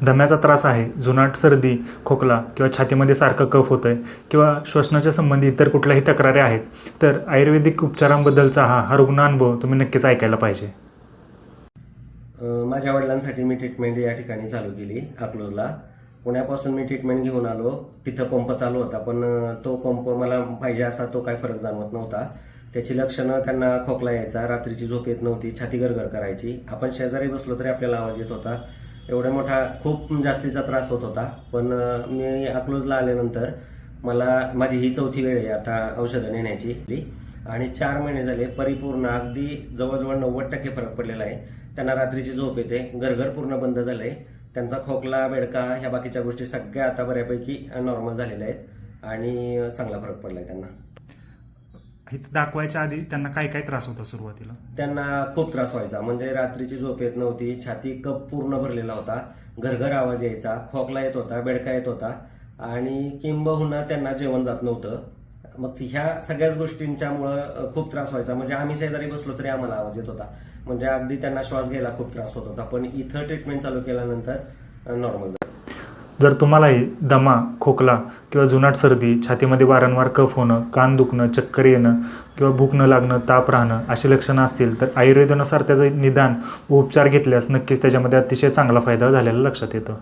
दम्याचा त्रास आहे, जुनाट सर्दी, खोकला किंवा छातीमध्ये सारखं कफ होतं आहे किंवा श्वसनाच्या संबंधी इतर कुठल्याही तक्रारी आहेत, तर आयुर्वेदिक उपचारांबद्दलचा हा रुग्ण अनुभव तुम्ही नक्कीच ऐकायला पाहिजे. माझ्या वडिलांसाठी मी ट्रीटमेंट या ठिकाणी चालू केली अकलूजला. पुण्यापासून मी ट्रीटमेंट घेऊन आलो. तिथं पंप चालू होता, पण तो पंप मला पाहिजे असा तो काही फरक जाणवत नव्हता. त्याची लक्षणं, त्यांना खोकला यायचा, रात्रीची झोप येत नव्हती, छाती गरगर करायची, आपण शेजारी बसलो तरी आपल्याला आवाज येत होता. एवढा मोठा खूप जास्तीचा त्रास होत होता. पण मी अकलूजला आल्यानंतर माझी ही 4थी वेळ आहे आता औषधं नेण्याची आणि 4 महिने झाले परिपूर्ण अगदी जवळजवळ 90% फरक पडलेला आहे. त्यांना रात्रीची झोप येते, गरगर पूर्ण बंद झालंय, त्यांचा खोकला, बेडका ह्या बाकीच्या गोष्टी सगळ्या आता बऱ्यापैकी नॉर्मल झालेल्या आहेत आणि चांगला फरक पडलाय त्यांना. इथं दाखवायच्या आधी त्यांना काय काय त्रास होता सुरुवातीला? त्यांना खूप त्रास व्हायचा, म्हणजे रात्रीची झोप येत नव्हती, छाती कप पूर्ण भरलेला होता, घरघर आवाज यायचा, खोकला येत होता, बेडका येत होता आणि किंबहुना त्यांना जेवण जात नव्हतं. मग ह्या सगळ्याच गोष्टींच्यामुळं खूप त्रास व्हायचा. म्हणजे आम्ही शेजारी बसलो तरी आम्हाला आवाज येत होता, म्हणजे अगदी त्यांना श्वास घ्यायला खूप त्रास होत होता. पण इथं ट्रीटमेंट चालू केल्यानंतर नॉर्मल झालं. जर तुम्हालाही दमा, खोकला किंवा जुनाट सर्दी, छातीमध्ये वारंवार कफ होणं, कान दुखणं, चक्कर येणं किंवा भूक न लागणं, ताप राहणं अशी लक्षणं असतील तर आयुर्वेदानुसार त्याचं निदान व उपचार घेतल्यास नक्कीच त्याच्यामध्ये अतिशय चांगला फायदा झालेला लक्षात येतं.